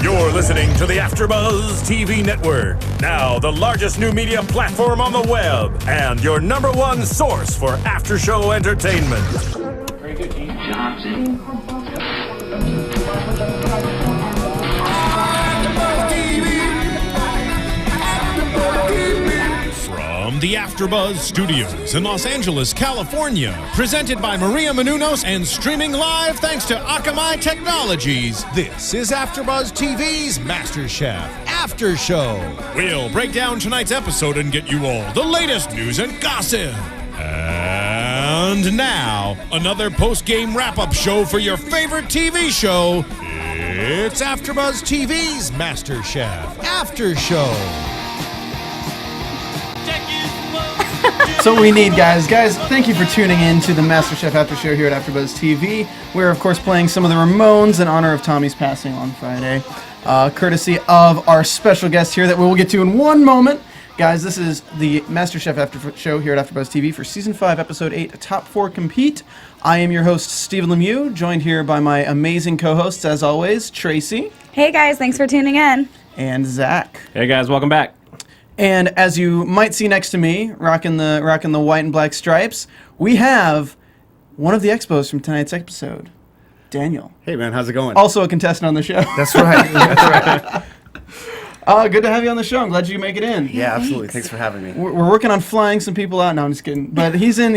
You're listening to the AFTERBUZZ TV network, now the largest new media platform on the web, and your #1 source for after-show entertainment. Very good, Dean Johnson. From the AFTERBUZZ Studios in Los Angeles, California, presented by Maria Menounos and streaming live thanks to Akamai Technologies, this is AFTERBUZZ TV's MasterChef After Show. We'll break down tonight's episode and get you all the latest news and gossip. And now, another post-game wrap-up show for your favorite TV show. It's AFTERBUZZ TV's MasterChef After Show. So we need, guys, thank you for tuning in to the MasterChef After Show here at AfterBuzz TV. We're, of course, playing some of the Ramones in honor of Tommy's passing on Friday, courtesy of our special guest here that we will get to in one moment. Guys, this is the MasterChef After Show here at AfterBuzz TV for Season 5, Episode 8, Top 4 Compete. I am your host, Stephen Lemieux, joined here by my amazing co-hosts, as always, Traci. Hey, guys, thanks for tuning in. And Zach. Hey, guys, welcome back. And as you might see next to me, rocking the white and black stripes, we have one of the expos from tonight's episode, Daniel. Hey, man, how's it going? Also a contestant on the show. That's right. That's right. Good to have you on the show. I'm glad you make it in. Yeah, absolutely. Thanks for having me. We're working on flying some people out. No, I'm just kidding. But he's in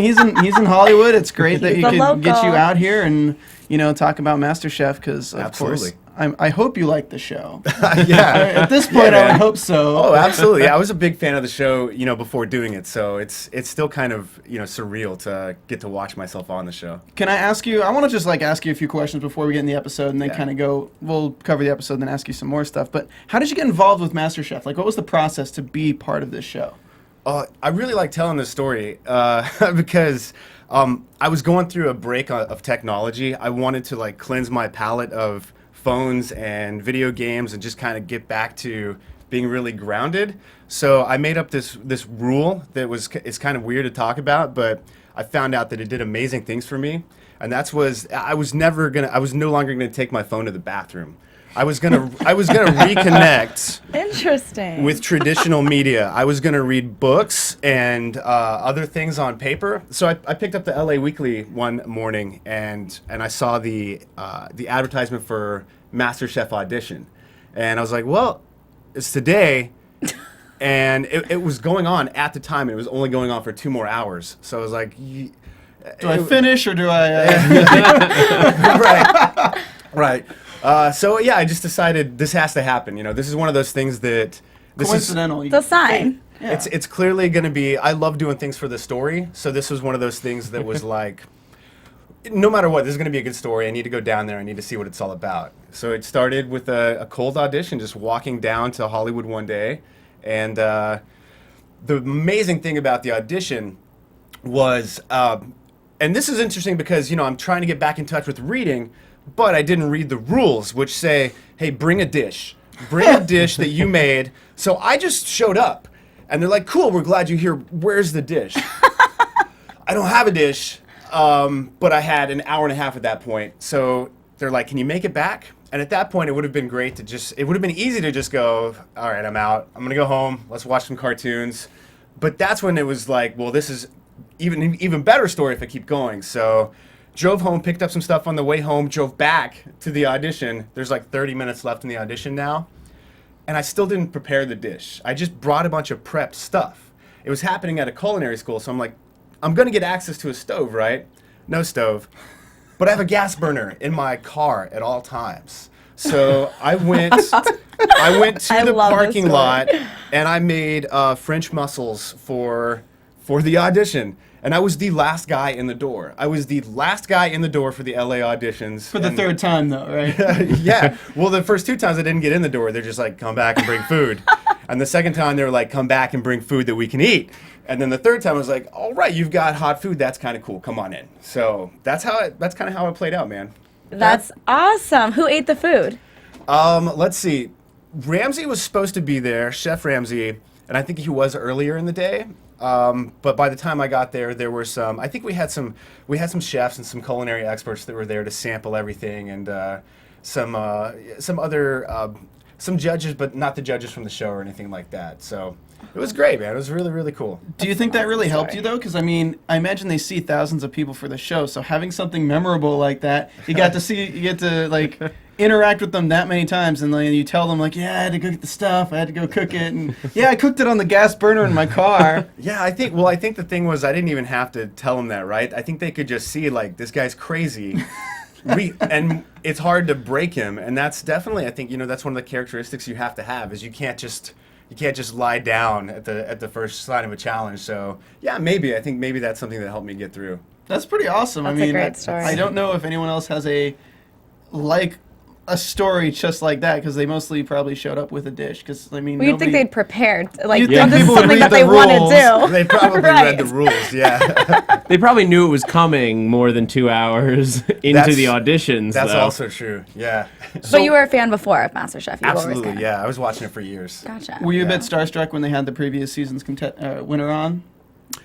Hollywood. It's great that he could get you out here and talk about MasterChef because of course. I hope you like the show. Yeah. At this point, I would hope so. Oh, absolutely. Yeah, I was a big fan of the show, before doing it. So it's still kind of, surreal to get to watch myself on the show. Can I ask you? I want to just ask you a few questions before we get in the episode, and then kind of go. We'll cover the episode, and then ask you some more stuff. But how did you get involved with MasterChef? What was the process to be part of this show? I really like telling this story because I was going through a break of technology. I wanted to cleanse my palate of phones and video games and just kind of get back to being really grounded. So I made up this rule that it's kind of weird to talk about, but I found out that it did amazing things for me. And I was no longer gonna take my phone to the bathroom. I was gonna reconnect Interesting. with traditional media. I was gonna read books and other things on paper. So I picked up the LA Weekly one morning and I saw the advertisement for MasterChef audition, and I was like, well, it's today, and it was going on at the time. And it was only going on for 2 more hours. So I was like, do I finish or do I? Right. So yeah, I just decided this has to happen. This is one of those things that Coincidental. It's a sign. Yeah. It's clearly going to be. I love doing things for the story. So this was one of those things that was like, no matter what, this is going to be a good story. I need to go down there. I need to see what it's all about. So it started with a cold audition, just walking down to Hollywood one day, and the amazing thing about the audition was, and this is interesting because I'm trying to get back in touch with reading. But I didn't read the rules, which say, hey, bring a dish. Bring a dish that you made. So I just showed up. And they're like, cool, we're glad you're here. Where's the dish? I don't have a dish, but I had an hour and a half at that point. So they're like, can you make it back? And at that point, it would have been great it would have been easy to just go, all right, I'm out. I'm going to go home. Let's watch some cartoons. But that's when it was like, well, this is even better story if I keep going. So drove home, picked up some stuff on the way home, drove back to the audition. There's 30 minutes left in the audition now. And I still didn't prepare the dish. I just brought a bunch of prepped stuff. It was happening at a culinary school, so I'm like, I'm going to get access to a stove, right? No stove. But I have a gas burner in my car at all times. So I went to the parking lot, and I made French mussels for the audition. And I was the last guy in the door. I was the last guy in the door for the LA auditions. For the third time, though, right? Yeah. Well, the first 2 times I didn't get in the door. They're just like, come back and bring food. And the second time, they were like, come back and bring food that we can eat. And then the third time, I was like, all right, you've got hot food. That's kind of cool. Come on in. So that's kind of how it played out, man. That's awesome. Who ate the food? Let's see. Ramsey was supposed to be there, Chef Ramsey, and I think he was earlier in the day. But by the time I got there, there were some. I think we had some chefs and some culinary experts that were there to sample everything, and some judges, but not the judges from the show or anything like that. So it was great, man. It was really, really cool. Do you think that really helped you, though? Because, I mean, I imagine they see thousands of people for the show, so having something memorable like that, you get to, like, interact with them that many times, and then you tell them, like, yeah, I had to go get the stuff, I had to go cook it, and, yeah, I cooked it on the gas burner in my car. Yeah, I think the thing was I didn't even have to tell them that, right? I think they could just see, like, this guy's crazy. And it's hard to break him, and that's definitely, I think, that's one of the characteristics you have to have, is you can't just lie down at the first sign of a challenge. So yeah, I think maybe that's something that helped me get through. That's pretty awesome. That's a great story. I don't know if anyone else has a story just like that, because they mostly probably showed up with a dish. Because I mean, you'd think they'd prepared, like, You'd this think is people would something read that the they want rules. to do. They probably Right. read the rules, yeah. They probably knew it was coming more than 2 hours into the auditions. That's though. also true, yeah. But you were a fan before of MasterChef. You Absolutely, always yeah. I was watching it for years. Gotcha. Were you a bit starstruck when they had the previous season's winner on?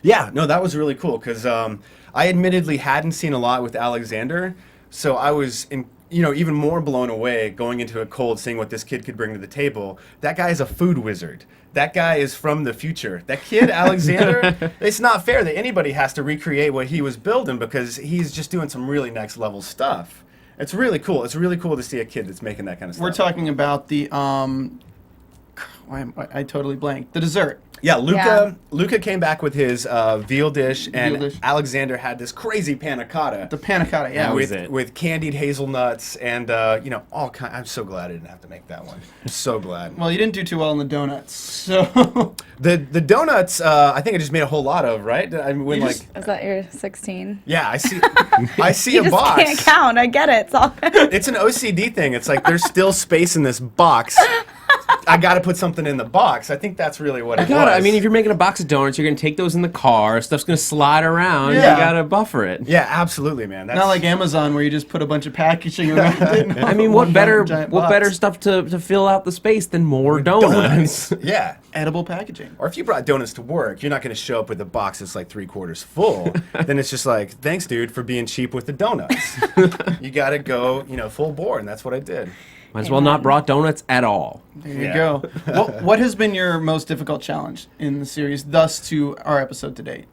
Yeah, no, that was really cool, because I admittedly hadn't seen a lot with Alexander, so I was even more blown away going into it cold, seeing what this kid could bring to the table. That guy is a food wizard. That guy is from the future. That kid, Alexander, it's not fair that anybody has to recreate what he was building, because he's just doing some really next level stuff. It's really cool. It's really cool to see a kid that's making that kind of stuff. We're talking about the I totally blanked. The dessert. Yeah, Luca. Yeah. Luca came back with his veal dish, and Veal dish. Alexander had this crazy panna cotta. The panna cotta, yeah. That was it. With candied hazelnuts and all kind. I'm so glad I didn't have to make that one. I'm so glad. Well, you didn't do too well in the donuts, so The donuts, I think I just made a whole lot of, right? I mean, when, Is that your 16? yeah, I see You a just box. can't count. I get it. It's all It's an OCD thing. It's like there's still space in this box. I got to put something in the box. I think that's really what it was. I mean, if you're making a box of donuts, you're going to take those in the car. Stuff's going to slide around. Yeah. You got to buffer it. Yeah, absolutely, man. That's, not like Amazon where you just put a bunch of packaging around it. and I mean, one what better giant box. stuff to fill out the space than more donuts? Yeah. Edible packaging. Or if you brought donuts to work, you're not going to show up with a box that's like 3/4 full. Then it's just like, thanks, dude, for being cheap with the donuts. You got to go, full bore, and that's what I did. Might as well not brought donuts at all. There you Yeah. go. What has been your most difficult challenge in the series thus to our episode to date?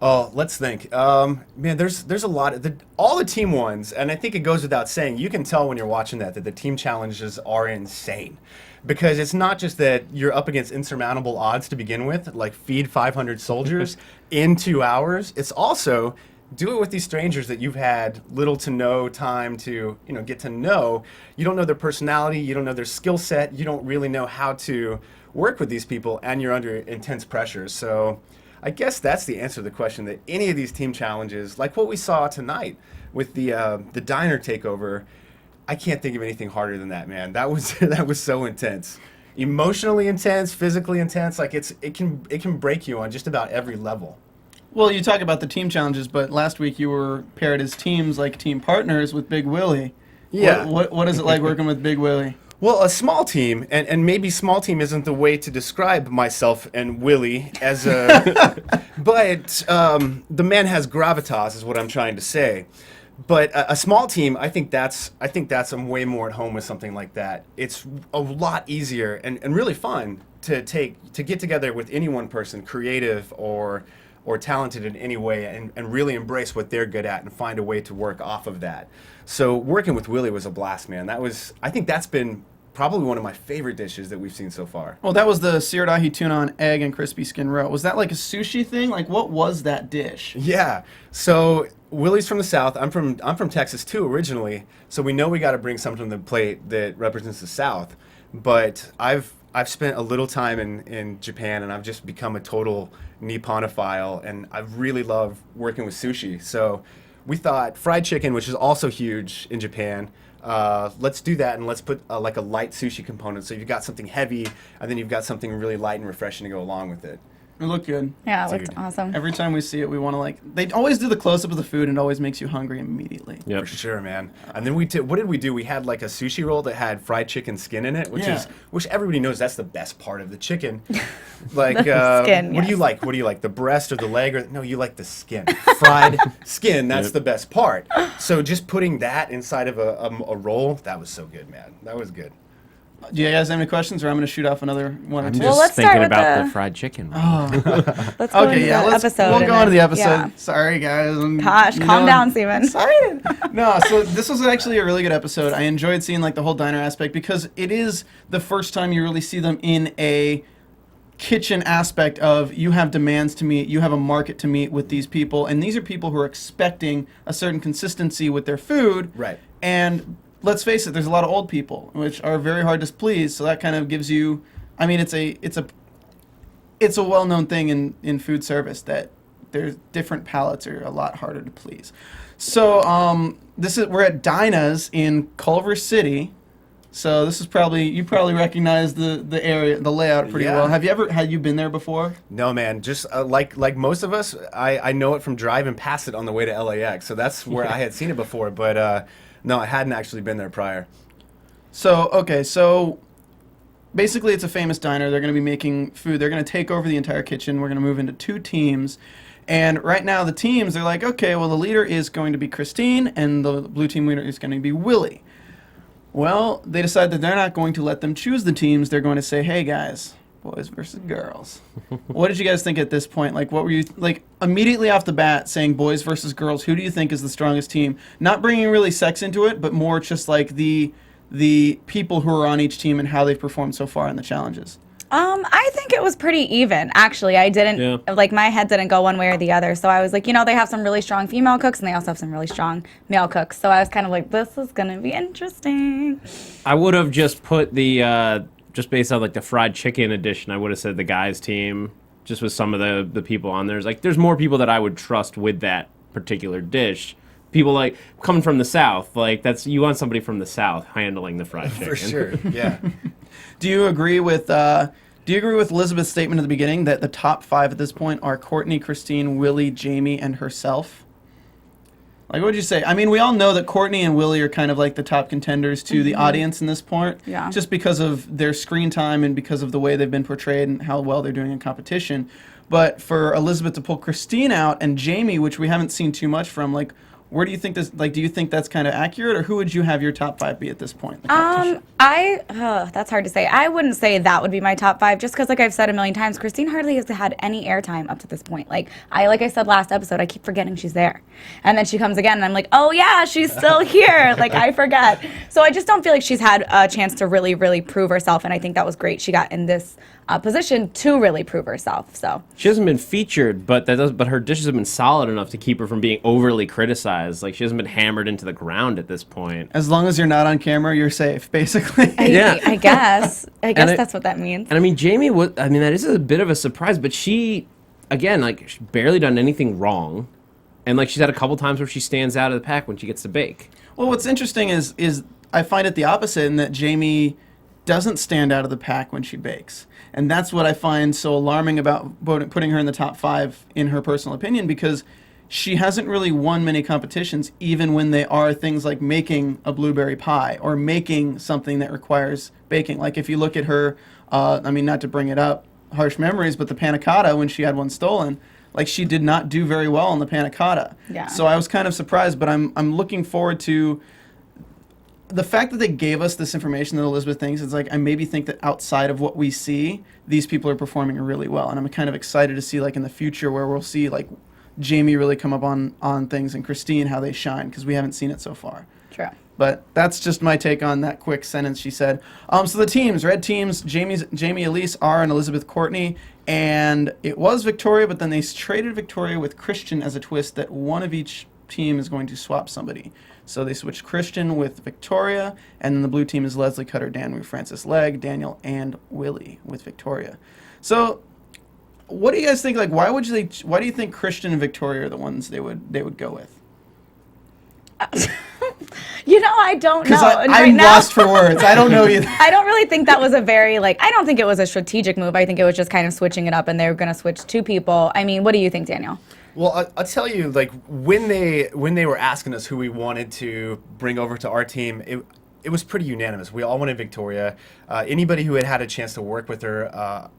Oh, let's think. Man, there's a lot of all the team ones, and I think it goes without saying. You can tell when you're watching that the team challenges are insane, because it's not just that you're up against insurmountable odds to begin with, like feed 500 soldiers in 2 hours. It's also do it with these strangers that you've had little to no time to get to know. You don't know their personality, you don't know their skill set, you don't really know how to work with these people, and you're under intense pressure. So I guess that's the answer to the question, that any of these team challenges, like what we saw tonight with the diner takeover, I can't think of anything harder than that, man. That was so intense. Emotionally intense, physically intense. Like it can break you on just about every level. Well, you talk about the team challenges, but last week you were paired as teams, like team partners with Big Willie. Yeah. What is it like working with Big Willie? Well, a small team, and maybe small team isn't the way to describe myself and Willie as a, but the man has gravitas, is what I'm trying to say. But a small team, I think I'm way more at home with something like that. It's a lot easier and really fun to get together with any one person, creative or talented in any way, and really embrace what they're good at and find a way to work off of that. So working with Willie was a blast, man. I think that's been probably one of my favorite dishes that we've seen so far. Well, that was the seared ahi tuna on egg and crispy skin roe. Was that like a sushi thing? Like, what was that dish? Yeah. So Willie's from the South. I'm from Texas too originally. So we know we got to bring something to the plate that represents the South. But I've spent a little time in Japan, and I've just become a total Nipponophile, and I really love working with sushi. So we thought fried chicken, which is also huge in Japan. Let's do that, and let's put like a light sushi component. So you've got something heavy, and then you've got something really light and refreshing to go along with it. It looked good. Yeah, it looked Dude. awesome. Every time we see it, we want to like. They always do the close up of the food, and it always makes you hungry immediately. Yep. For sure, man. And then what did we do? We had like a sushi roll that had fried chicken skin in it, which everybody knows that's the best part of the chicken. Like skin, what do you yes. like? What do you like? The breast or the leg? Or no, you like the skin. Fried skin. That's the best part. So just putting that inside of a roll, that was so good, man. That was good. Do you guys have any questions, or I'm going to shoot off another one or I'm two? just let's start thinking with about the- the fried chicken. Let's go into the episode. We'll and go on to the then- episode. yeah. Sorry, guys. Gosh, calm down, Steven. Excited. No, so this was actually a really good episode. I enjoyed seeing like the whole diner aspect because it is the first time you really see them in a kitchen aspect of you have demands to meet, you have a market to meet with these people, and these are people who are expecting a certain consistency with their food. Right. And let's face it, there's a lot of old people which are very hard to please, so that kind of gives you, I mean, it's a well-known thing in food service that there's different palates are a lot harder to please. So we're at Dinah's in Culver City. So this is you probably recognize the area, the layout pretty Yeah. well. Had you been there before? No, man. Just like most of us, I know it from driving past it on the way to LAX. So that's where I had seen it before. But no, I hadn't actually been there prior. So basically it's a famous diner. They're going to be making food. They're going to take over the entire kitchen. We're going to move into 2 teams. And right now the teams, they're like, okay, well the leader is going to be Christine and the blue team leader is going to be Willie. Well, they decide that they're not going to let them choose the teams. They're going to say, hey guys, boys versus girls. What did you guys think at this point? Like, what were you, like, immediately off the bat saying boys versus girls, who do you think is the strongest team? Not bringing really sex into it, but more just like the people who are on each team and how they've performed so far in the challenges. I think it was pretty even. Actually, I didn't like my head didn't go one way or the other. So I was like, they have some really strong female cooks and they also have some really strong male cooks. So I was kind of like, this is gonna be interesting. I would have just put the just based on like the fried chicken edition. I would have said the guys team, just with some of the people on there. There's more people that I would trust with that particular dish. People like coming from the South, like you want somebody from the South handling the fried chicken. For sure, yeah. Do you agree with Elizabeth's statement at the beginning that the top 5 at this point are Courtney, Christine, Willie, Jamie, and herself? Like, what would you say? I mean, we all know that Courtney and Willie are kind of like the top contenders to the audience in this point, just because of their screen time and because of the way they've been portrayed and how well they're doing in competition. But for Elizabeth to pull Christine out and Jamie, which we haven't seen too much from, like, where do you think this? Like, do you think that's kind of accurate, or who would you have your top 5 be at this point? In the competition? That's hard to say. I wouldn't say that would be my top 5, just because, like I've said a million times, Christine hardly has had any airtime up to this point. Like I said last episode, I keep forgetting she's there, and then she comes again, and I'm like, oh yeah, she's still here. Like I forget. So I just don't feel like she's had a chance to really, really prove herself, and I think that was great. She got in this position to really prove herself. So she hasn't been featured, but her dishes have been solid enough to keep her from being overly criticized. Like she hasn't been hammered into the ground at this point. As long as you're not on camera, you're safe, basically. I guess that's what that means. And I mean, Jamie that is a bit of a surprise, but she, again, like she's barely done anything wrong, and like she's had a couple times where she stands out of the pack when she gets to bake. Well, what's interesting is I find it the opposite in that Jamie doesn't stand out of the pack when she bakes. And that's what I find so alarming about putting her in the top 5 in her personal opinion, because she hasn't really won many competitions, even when they are things like making a blueberry pie or making something that requires baking. Like if you look at her, not to bring it up, harsh memories, but the panna cotta, when she had one stolen, like she did not do very well on the panna cotta. Yeah. So I was kind of surprised, but I'm looking forward to the fact that they gave us this information that Elizabeth thinks. It's like I maybe think that outside of what we see, these people are performing really well, and I'm kind of excited to see like in the future where we'll see like Jamie really come up on things and Christine how they shine, because we haven't seen it so far. True. But that's just my take on that quick sentence she said. So the teams, red teams, Jamie Elise, R, and Elizabeth Courtney, and it was Victoria, but then they traded Victoria with Christian as a twist that one of each team is going to swap somebody. So they switched Christian with Victoria, and then the blue team is Leslie Cutter, Dan Francis Legg, Daniel, and Willie with Victoria. So what do you guys think? Like, why do you think Christian and Victoria are the ones they would go with? I don't know. Because And I'm now- lost for words. I don't know either. I don't really think that was a very, I don't think it was a strategic move. I think it was just kind of switching it up, and they were going to switch two people. I mean, what do you think, Daniel? Well, I'll tell you, like, when they were asking us who we wanted to bring over to our team, it was pretty unanimous. We all wanted Victoria. Anybody who had had a chance to work with her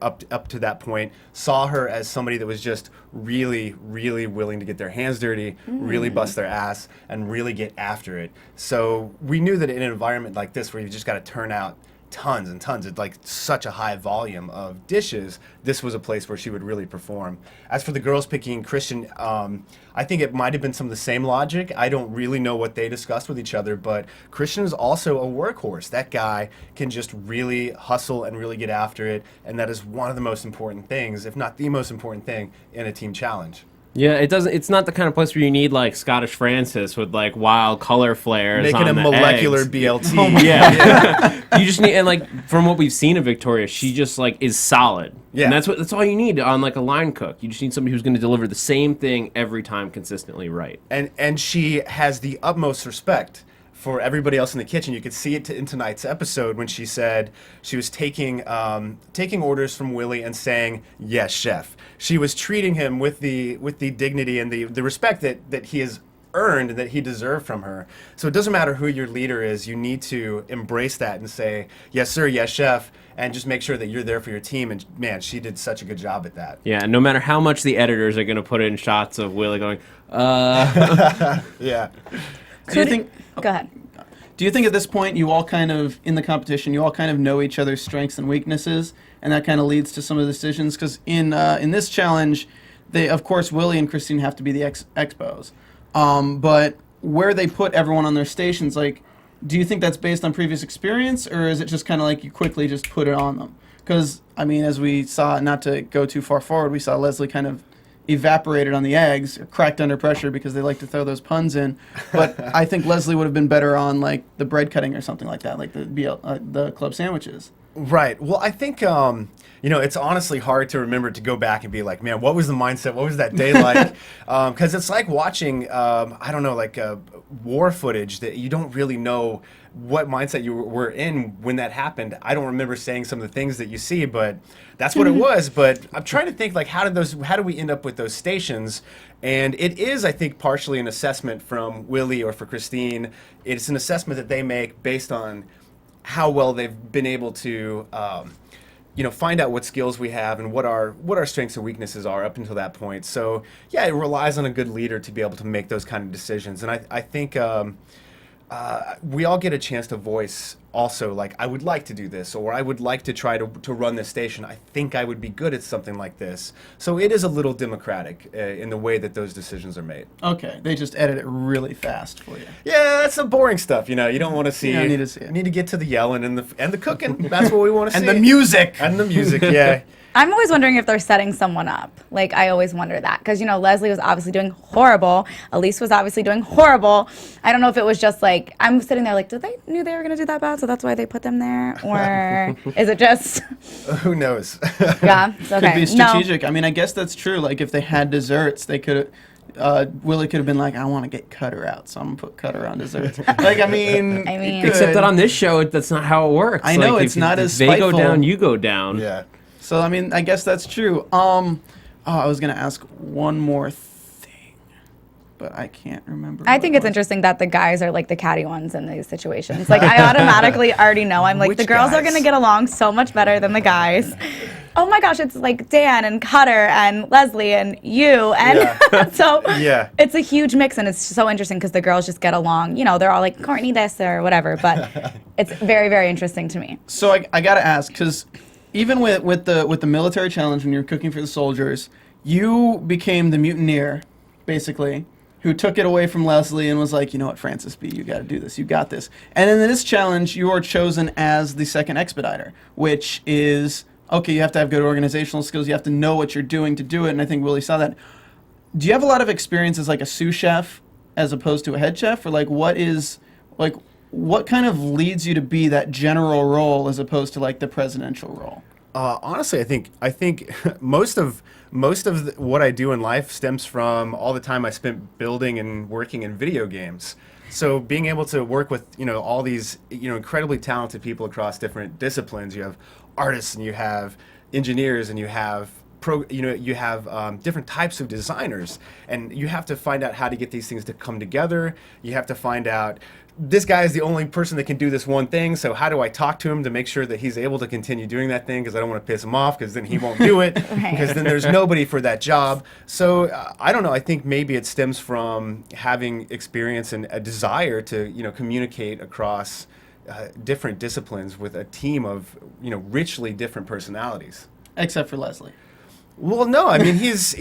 up to that point saw her as somebody that was just really, really willing to get their hands dirty, really bust their ass, and really get after it. So we knew that in an environment like this, where you just got to turn out tons and tons, it's like such a high volume of dishes, this was a place where she would really perform. As for the girls picking Christian, I think it might have been some of the same logic. I don't really know what they discussed with each other, but Christian is also a workhorse. That guy can just really hustle and really get after it, and that is one of the most important things, if not the most important thing, in a team challenge. Yeah, it's not the kind of place where you need like Scottish Francis with like wild color flares Making on a the molecular eggs. BLT. Yeah. You just need, and like from what we've seen of Victoria, she just like is solid. Yeah. And that's all you need on like a line cook. You just need somebody who's going to deliver the same thing every time consistently right. And she has the utmost respect for everybody else in the kitchen. You could see it in tonight's episode when she said she was taking orders from Willie and saying, "Yes, chef." She was treating him with the dignity and the respect that he has earned and that he deserved from her. So it doesn't matter who your leader is, you need to embrace that and say, "Yes, sir, yes, chef," and just make sure that you're there for your team. And man, she did such a good job at that. Yeah, and no matter how much the editors are going to put in shots of Willie going, Yeah. Do you think? Go ahead. Do you think at this point you all kind of, in the competition, you all kind of know each other's strengths and weaknesses, and that kind of leads to some of the decisions? Because in this challenge, of course, Willie and Christine have to be the expos. But where they put everyone on their stations, like, do you think that's based on previous experience, or is it just kind of like you quickly just put it on them? Because, I mean, as we saw, not to go too far forward, we saw Leslie kind of evaporated on the eggs, cracked under pressure because they like to throw those puns in. But I think Leslie would have been better on like the bread cutting or something like that, like the club sandwiches. Right. Well, I think, it's honestly hard to remember to go back and be like, man, what was the mindset? What was that day like? Because it's like watching, war footage that you don't really know what mindset you were in when that happened. I don't remember saying some of the things that you see, but that's what it was. But I'm trying to think, like, how do we end up with those stations? And it is, I think, partially an assessment from Willie or for Christine. It's an assessment that they make based on how well they've been able to, find out what skills we have and what our strengths and weaknesses are up until that point. So yeah, it relies on a good leader to be able to make those kind of decisions. And I think we all get a chance to voice also, like, I would like to do this, or I would like to try to run this station. I think I would be good at something like this. So it is a little democratic in the way that those decisions are made. Okay, they just edit it really fast for you. Yeah, that's some boring stuff. You don't want to see. You don't need to see it. You need to get to the yelling and the cooking. That's what we want to see. And the music. And the music, yeah. I'm always wondering if they're setting someone up. Like, I always wonder that. Because, Leslie was obviously doing horrible. Elise was obviously doing horrible. I don't know if it was just like, I'm sitting there like, did they knew they were going to do that bad, so that's why they put them there? Or is it just... Who knows? Yeah, it's okay. Could be strategic. No. I mean, I guess that's true. Like, if they had desserts, they could have... Willie could have been like, I want to get Cutter out, so I'm going to put Cutter on desserts. Like, I mean... Except that on this show, that's not how it works. I know, like, it's not as they spiteful. go down, you go down. Yeah. So, I mean, I guess that's true. I was going to ask one more thing, but I can't remember. I think it's interesting that the guys are like the catty ones in these situations. Like, I automatically already know. I'm like, Which the girls guys? are going to get along so much better than the guys. Oh my gosh, it's like Dan and Cutter and Leslie and you. And so it's a huge mix, and it's so interesting because the girls just get along. They're all like, Courtney this or whatever, but it's very, very interesting to me. So I got to ask, because... Even with the military challenge, when you're cooking for the soldiers, you became the mutineer, basically, who took it away from Leslie and was like, you know what, Francis B., you got to do this, you got this. And in this challenge, you are chosen as the second expediter, which is, okay, you have to have good organizational skills, you have to know what you're doing to do it, and I think Willie saw that. Do you have a lot of experience as like a sous chef as opposed to a head chef, or like what kind of leads you to be that general role as opposed to like the presidential role? Honestly, I think most of what I do in life stems from all the time I spent building and working in video games. So being able to work with, all these, incredibly talented people across different disciplines. You have artists and you have engineers and you have different types of designers, and you have to find out how to get these things to come together. You have to find out, this guy is the only person that can do this one thing, so how do I talk to him to make sure that he's able to continue doing that thing, because I don't want to piss him off, because then he won't do it, because then there's nobody for that job. So I don't know, I think maybe it stems from having experience and a desire to communicate across different disciplines with a team of richly different personalities. Except for Leslie. Well, no, I mean he's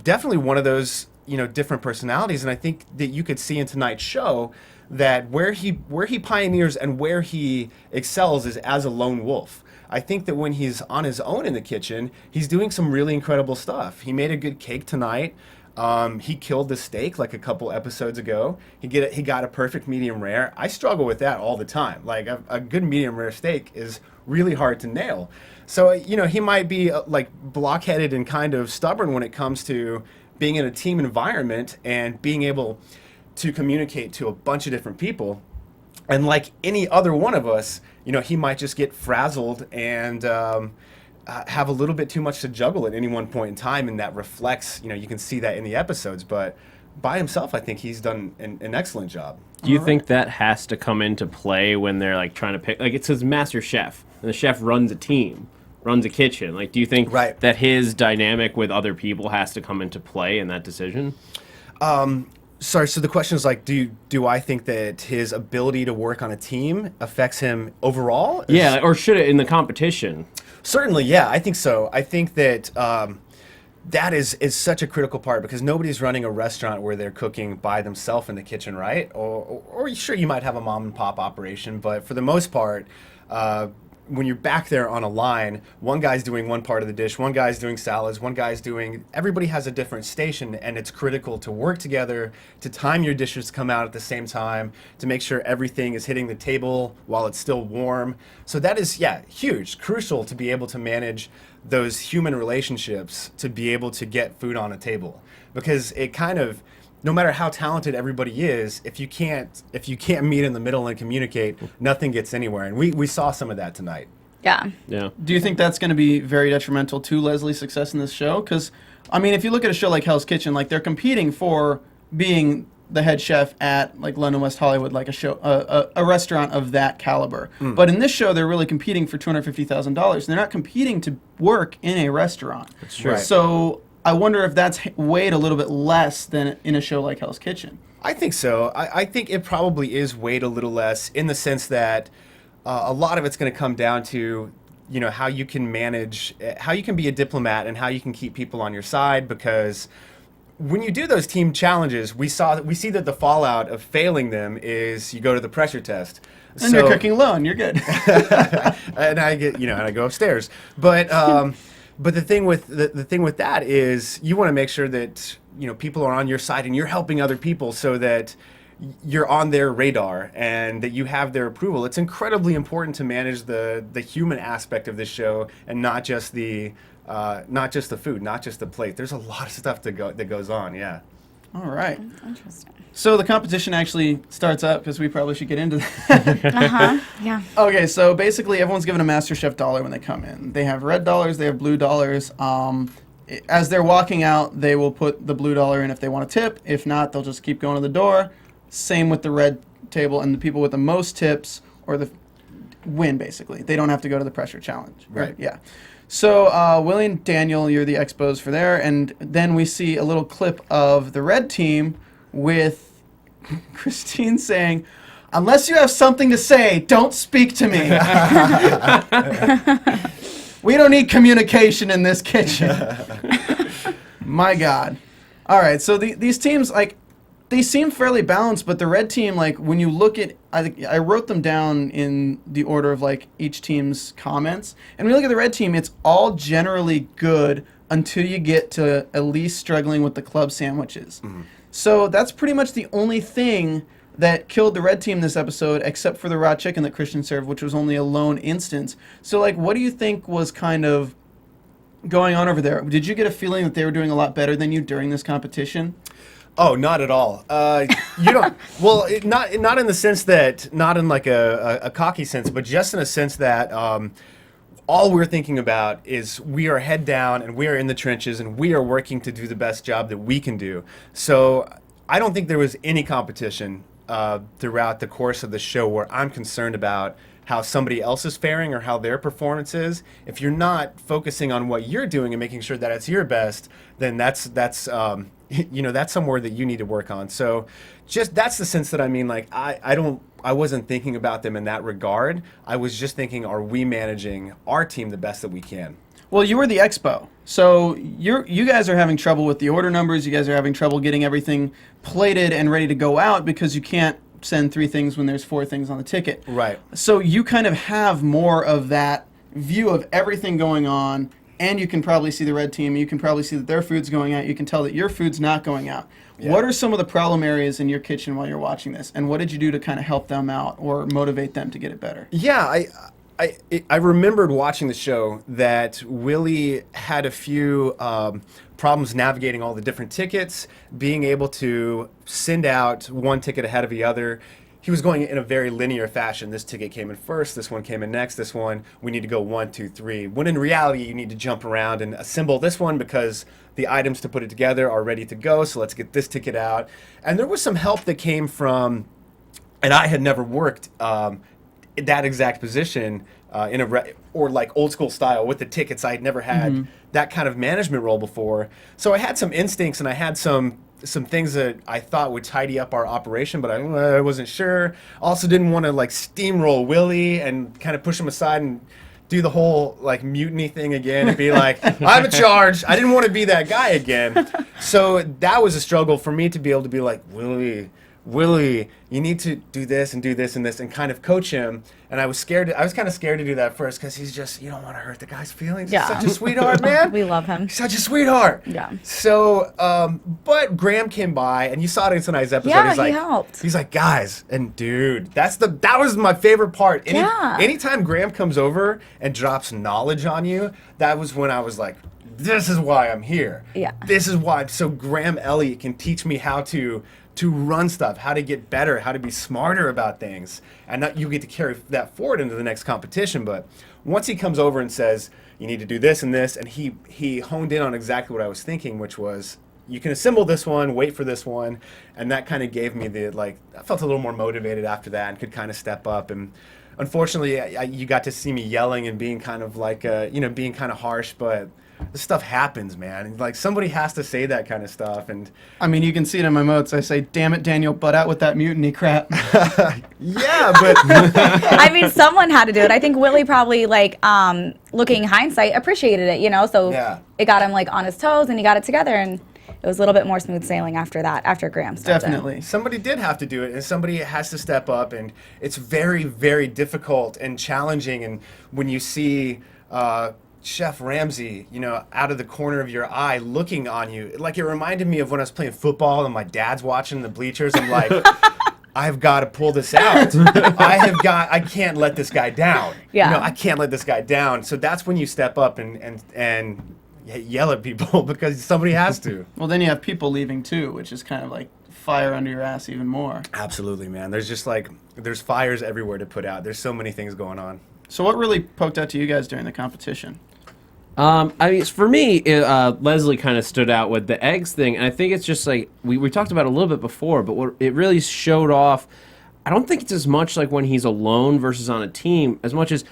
definitely one of those different personalities, and I think that you could see in tonight's show that where he pioneers and where he excels is as a lone wolf. I think that when he's on his own in the kitchen, he's doing some really incredible stuff. He made a good cake tonight. He killed the steak like a couple episodes ago. He got a perfect medium rare. I struggle with that all the time. Like a good medium rare steak is really hard to nail. So he might be like blockheaded and kind of stubborn when it comes to being in a team environment and being able to communicate to a bunch of different people. And like any other one of us, he might just get frazzled and have a little bit too much to juggle at any one point in time, and that reflects, you can see that in the episodes, but by himself, I think he's done an excellent job. Do you think that has to come into play when they're like trying to pick, like it says MasterChef, and the chef runs a team, runs a kitchen. Like, do you think that his dynamic with other people has to come into play in that decision? Sorry, so the question is like, do I think that his ability to work on a team affects him overall? Yeah, or should it in the competition? Certainly, yeah, I think so. I think that that is such a critical part, because nobody's running a restaurant where they're cooking by themselves in the kitchen, right? Or sure, you might have a mom and pop operation, but for the most part, when you're back there on a line, one guy's doing one part of the dish, one guy's doing salads, everybody has a different station, and it's critical to work together, to time your dishes to come out at the same time, to make sure everything is hitting the table while it's still warm. So that is, huge, crucial to be able to manage those human relationships, to be able to get food on a table. Because it kind of, no matter how talented everybody is, if you can't meet in the middle and communicate, nothing gets anywhere. And we saw some of that tonight. Yeah. Yeah. Do you think that's going to be very detrimental to Leslie's success in this show? Because, I mean, if you look at a show like Hell's Kitchen, like they're competing for being the head chef at like London West Hollywood, like a restaurant of that caliber. But in this show, they're really competing for $250,000. They're not competing to work in a restaurant. That's true. Right. So I wonder if that's weighed a little bit less than in a show like Hell's Kitchen. I think so. I think it probably is weighed a little less, in the sense that a lot of it's going to come down to how you can manage, how you can be a diplomat, and how you can keep people on your side. Because when you do those team challenges, we see that the fallout of failing them is you go to the pressure test. And you're cooking alone. You're good. And I get and I go upstairs. But the thing with that is you want to make sure that people are on your side and you're helping other people, so that you're on their radar and that you have their approval. It's incredibly important to manage the human aspect of this show, and not just the food, not just the plate. There's a lot of stuff that goes on. Yeah. All right. That's interesting. So the competition actually starts up, because we probably should get into that. Yeah. Okay, so basically everyone's given a MasterChef dollar when they come in. They have red dollars, they have blue dollars. As they're walking out, they will put the blue dollar in if they want to tip. If not, they'll just keep going to the door. Same with the red table, and the people with the most tips or the win, basically. They don't have to go to the pressure challenge. Right. Yeah. So, Willie and Daniel, you're the expos for there, and then we see a little clip of the red team with Christine saying, "Unless you have something to say, don't speak to me." We don't need communication in this kitchen. My God. All right, so these teams, like, they seem fairly balanced, but the red team, like, when you look at, I wrote them down in the order of, like, each team's comments. And when you look at the red team, it's all generally good until you get to Elise struggling with the club sandwiches. Mm-hmm. So that's pretty much the only thing that killed the red team this episode, except for the raw chicken that Christian served, which was only a lone instance. So, like, what do you think was kind of going on over there? Did you get a feeling that they were doing a lot better than you during this competition? Oh, not at all. You don't. Well, not in the sense that, not in like a cocky sense, but just in a sense that all we're thinking about is we are head down and we are in the trenches and we are working to do the best job that we can do. So I don't think there was any competition throughout the course of the show where I'm concerned about how somebody else is faring or how their performance is. If you're not focusing on what you're doing and making sure that it's your best, then that's you know, that's somewhere that you need to work on. So just that's the sense that I mean, like I wasn't thinking about them in that regard. I was just thinking, are we managing our team the best that we can? Well, you were the expo, so you guys are having trouble with the order numbers. You guys are having trouble getting everything plated and ready to go out because you can't send 3 things when there's 4 things on the ticket. Right. So you kind of have more of that view of everything going on, and you can probably see the red team. You can probably see that their food's going out. You can tell that your food's not going out. Yeah. What are some of the problem areas in your kitchen while you're watching this, and what did you do to kind of help them out or motivate them to get it better? Yeah, I remembered watching the show that Willie had a few problems navigating all the different tickets, being able to send out one ticket ahead of the other. He was going in a very linear fashion. This ticket came in first, this one came in next, this one, we need to go 1, 2, 3. When in reality, you need to jump around and assemble this one because the items to put it together are ready to go, so let's get this ticket out. And there was some help that came from, and I had never worked that exact position or like old school style with the tickets. I had never had that kind of management role before. So I had some instincts and I had some things that I thought would tidy up our operation, but I wasn't sure. Also didn't want to like steamroll Willie and kind of push him aside and do the whole like mutiny thing again and be like, I'm in charge. I didn't want to be that guy again. So that was a struggle for me to be able to be like, Willie, you need to do this and do this and this and kind of coach him. And I was scared. I was kind of scared to do that first because he's just, you don't want to hurt the guy's feelings. Yeah. He's such a sweetheart, man. We love him. He's such a sweetheart. Yeah. So, but Graham came by and you saw it in tonight's episode. Yeah, he's like, he helped. He's like, guys, and dude, that was my favorite part. Yeah. Anytime Graham comes over and drops knowledge on you, that was when I was like, this is why I'm here. Yeah. This is why. So Graham Elliott can teach me how to run stuff, how to get better, how to be smarter about things, and not, you get to carry that forward into the next competition. But once he comes over and says, you need to do this and this, and he honed in on exactly what I was thinking, which was, you can assemble this one, wait for this one, and that kind of gave me the, like, I felt a little more motivated after that and could kind of step up. And unfortunately, you got to see me yelling and being kind of like, being kind of harsh, but this stuff happens, man. Like, somebody has to say that kind of stuff. And I mean, you can see it in my notes. I say, damn it, Daniel, butt out with that mutiny crap. yeah, but I mean, someone had to do it. I think Willie probably, like, looking hindsight, appreciated it, you know? So yeah. It got him, like, on his toes, and he got it together, and it was a little bit more smooth sailing after that, after Graham stepped Definitely. in. Somebody did have to do it, and somebody has to step up, and it's very, very difficult and challenging. And when you see Chef Ramsay, out of the corner of your eye looking on you, like, it reminded me of when I was playing football and my dad's watching the bleachers. I'm like, I've got to pull this out. I can't let this guy down. Yeah. I can't let this guy down. So that's when you step up and yell at people because somebody has to. Well, then you have people leaving too, which is kind of like fire under your ass even more. Absolutely, man. There's just there's fires everywhere to put out. There's so many things going on. So what really poked out to you guys during the competition? I mean, for me, Leslie kind of stood out with the eggs thing, and I think it's just like we talked about it a little bit before, but what it really showed off, I don't think it's as much like when he's alone versus on a team, as much as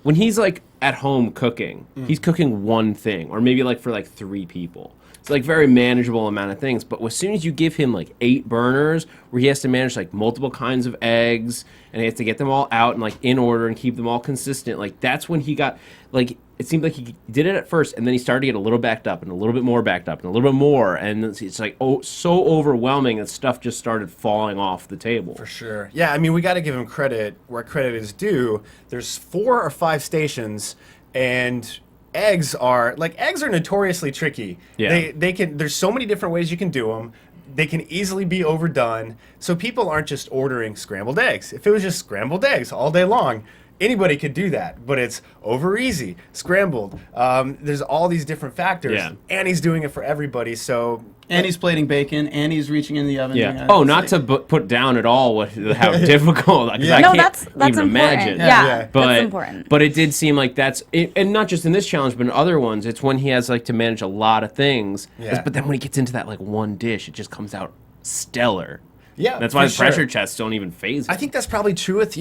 when he's like at home cooking, he's cooking one thing, or maybe like for like 3 people. It's like very manageable amount of things, but as soon as you give him like 8 burners where he has to manage like multiple kinds of eggs and he has to get them all out and like in order and keep them all consistent, like that's when he got like, it seemed like he did it at first and then he started to get a little backed up and a little bit more backed up and a little bit more, and it's like so overwhelming that stuff just started falling off the table. For sure. Yeah, I mean, we got to give him credit where credit is due. There's 4 or 5 stations, and eggs are notoriously tricky. Yeah. There's so many different ways you can do them. They can easily be overdone. So people aren't just ordering scrambled eggs. If it was just scrambled eggs all day long, anybody could do that. But it's over easy, scrambled. There's all these different factors. Yeah. And he's doing it for everybody. So And he's plating bacon, and he's reaching in the oven. Yeah. Oh, not to put down at all how difficult. Yeah. I No, can't that's even important. imagine. Yeah, But, that's important. But it did seem like that's it, and not just in this challenge, but in other ones. It's when he has like to manage a lot of things. Yeah. But then when he gets into that like one dish, it just comes out stellar. Yeah, That's why for the pressure sure. tests don't even phase him. I think that's probably true with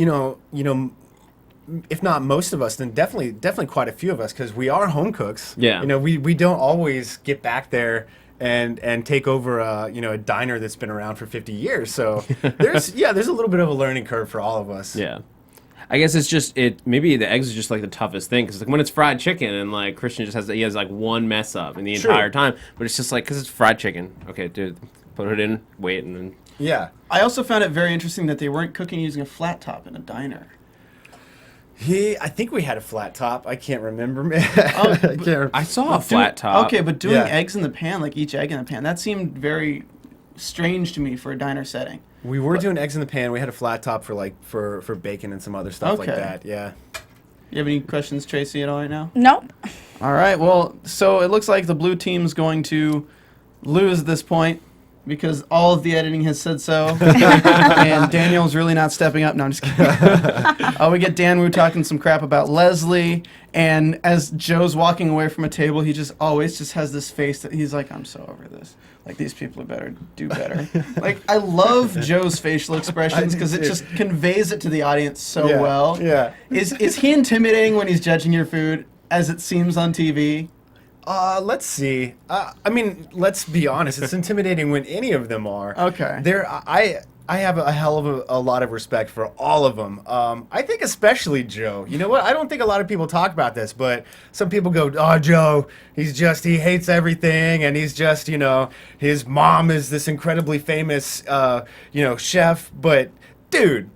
if not most of us, then definitely quite a few of us, because we are home cooks. Yeah. We don't always get back there and take over a diner that's been around for 50 years. So there's a little bit of a learning curve for all of us. Yeah. I guess it's just maybe the eggs is just like the toughest thing, because like when it's fried chicken and like Christian just has like one mess up in the True. entire time, but it's just like because it's fried chicken. Okay, dude, put it in, wait, and then Yeah. I also found it very interesting that they weren't cooking using a flat top in a diner. I think we had a flat top. I can't remember, man. I can't remember. I saw a flat top. Okay, but doing Yeah. eggs in the pan, like each egg in the pan, that seemed very strange to me for a diner setting. We were doing eggs in the pan. We had a flat top for bacon and some other stuff like Okay. that. Yeah. You have any questions, Tracy, at all right now? Nope. All right, well, so it looks like the blue team's going to lose this point because all of the editing has said so. And Daniel's really not stepping up. No, I'm just kidding. We get Dan Wu talking some crap about Leslie, and as Joe's walking away from a table, he just always just has this face that he's like, I'm so over this. Like, these people better do better. Like, I love Joe's facial expressions because it just conveys it to the audience so Yeah, well. yeah. Is he intimidating when he's judging your food, as it seems on TV? Let's see. I mean, let's be honest. It's intimidating when any of them are. Okay. I have a hell of a lot of respect for all of them. I think especially Joe. You know what? I don't think a lot of people talk about this, but some people go, "Oh, Joe, he hates everything, and he's just, his mom is this incredibly famous, chef." But dude,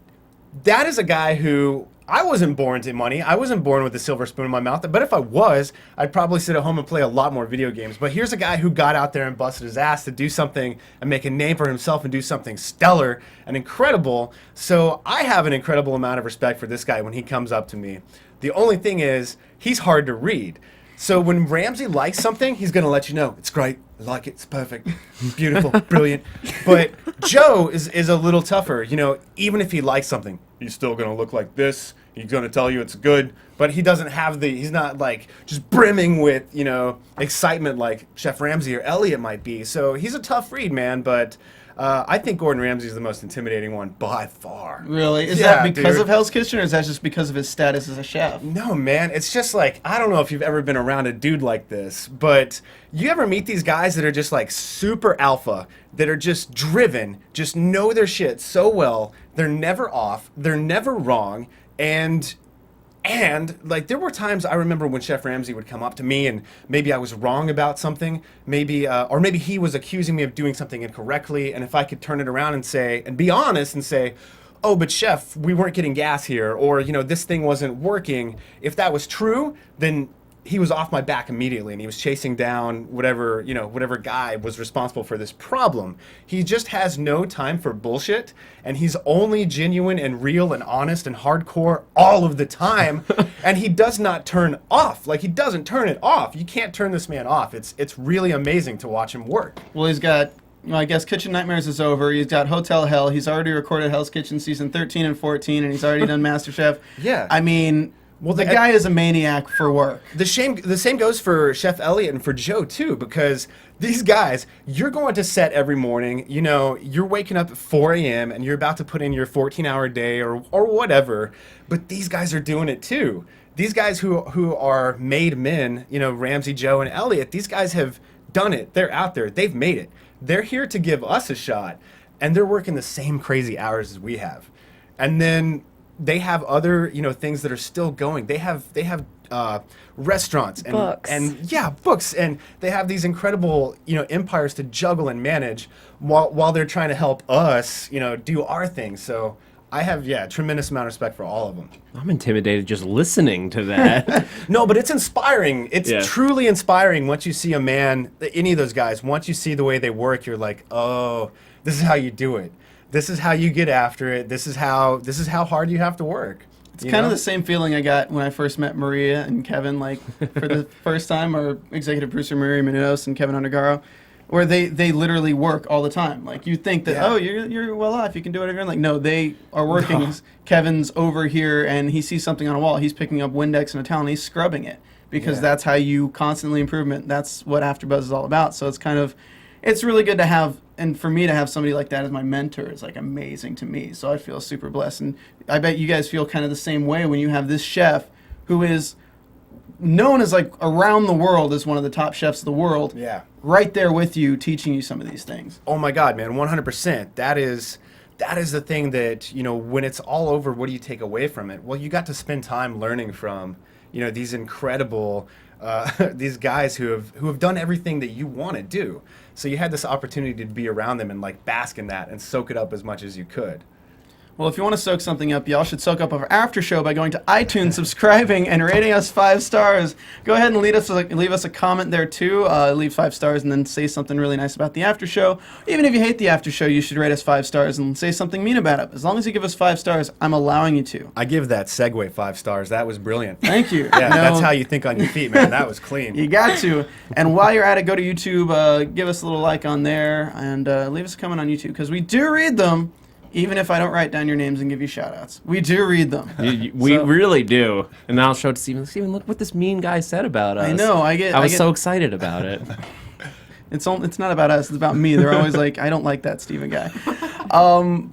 that is a guy who. I wasn't born to money. I wasn't born with a silver spoon in my mouth. But if I was, I'd probably sit at home and play a lot more video games. But here's a guy who got out there and busted his ass to do something and make a name for himself and do something stellar and incredible. So I have an incredible amount of respect for this guy when he comes up to me. The only thing is, he's hard to read. So when Ramsey likes something, he's going to let you know. It's great. I like it. It's perfect. Beautiful. Brilliant. But Joe is a little tougher. Even if he likes something, he's still going to look like this. He's going to tell you it's good. But he doesn't have he's not like just brimming with, excitement like Chef Ramsey or Elliot might be. So he's a tough read, man. But I think Gordon Ramsay is the most intimidating one by far. Really? Is Yeah, that because dude. of Hell's Kitchen, or is that just because of his status as a chef? No, man. It's just like, I don't know if you've ever been around a dude like this, but you ever meet these guys that are just like super alpha, that are just driven, just know their shit so well, they're never off, they're never wrong, and like there were times I remember when Chef Ramsay would come up to me and maybe I was wrong about something, or maybe he was accusing me of doing something incorrectly, and if I could turn it around and be honest and say, "Oh, but Chef, we weren't getting gas here," or this thing wasn't working. If that was true, then he was off my back immediately, and he was chasing down whatever guy was responsible for this problem. He just has no time for bullshit, and he's only genuine and real and honest and hardcore all of the time. And he does not turn off. Like, he doesn't turn it off. You can't turn this man off. It's really amazing to watch him work. Well, he's got, I guess Kitchen Nightmares is over. He's got Hotel Hell. He's already recorded Hell's Kitchen season 13 and 14, and he's already done MasterChef. Yeah. I mean, the guy is a maniac for work. The same goes for Chef Elliot and for Joe too, because these guys, you're going to set every morning, you're waking up at 4 a.m. and you're about to put in your 14-hour day or whatever, but these guys are doing it too. These guys who are made men, Ramsay, Joe, and Elliot, these guys have done it. They're out there. They've made it. They're here to give us a shot, and they're working the same crazy hours as we have. And then they have other, things that are still going. They have restaurants and books, and they have these incredible, empires to juggle and manage while they're trying to help us, do our thing. So I have, tremendous amount of respect for all of them. I'm intimidated just listening to that. No, but it's inspiring. It's truly inspiring once you see a man, any of those guys, once you see the way they work, you're like, oh, this is how you do it. This is how you get after it. This is how hard you have to work. It's kind of the same feeling I got when I first met Maria and Kevin, like, for the first time, our executive producer, Maria Menounos and Kevin Undergaro. Or they literally work all the time. Like you think that, Yeah. oh, you're well off, you can do whatever. Like no, they are working. No. Kevin's over here and he sees something on a wall. He's picking up Windex and a towel and he's scrubbing it because Yeah. that's how you constantly improvement. That's what AfterBuzz is all about. So it's really good to have, and for me to have somebody like that as my mentor is like amazing to me. So I feel super blessed, and I bet you guys feel kind of the same way when you have this chef who is known as like around the world as one of the top chefs of the world. Yeah. Right there with you, teaching you some of these things. Oh my God, man, 100%. That is the thing that, when it's all over, what do you take away from it? Well, you got to spend time learning from, these incredible, these guys who have done everything that you want to do. So you had this opportunity to be around them and like bask in that and soak it up as much as you could. Well, if you want to soak something up, y'all should soak up our after show by going to iTunes, subscribing, and rating us 5 stars. Go ahead and leave us a comment there too. Leave 5 stars and then say something really nice about the after show. Even if you hate the after show, you should rate us 5 stars and say something mean about it. As long as you give us 5 stars, I'm allowing you to. I give that segue 5 stars. That was brilliant. Thank you. Yeah, that's how you think on your feet, man. That was clean. You got to. And while you're at it, go to YouTube, give us a little like on there, and leave us a comment on YouTube because we do read them. Even if I don't write down your names and give you shout-outs. We do read them. We really do. And now I'll show it to Steven. Steven, look what this mean guy said about us. I know. I was so excited about it. It's not about us. It's about me. They're always like, I don't like that Steven guy.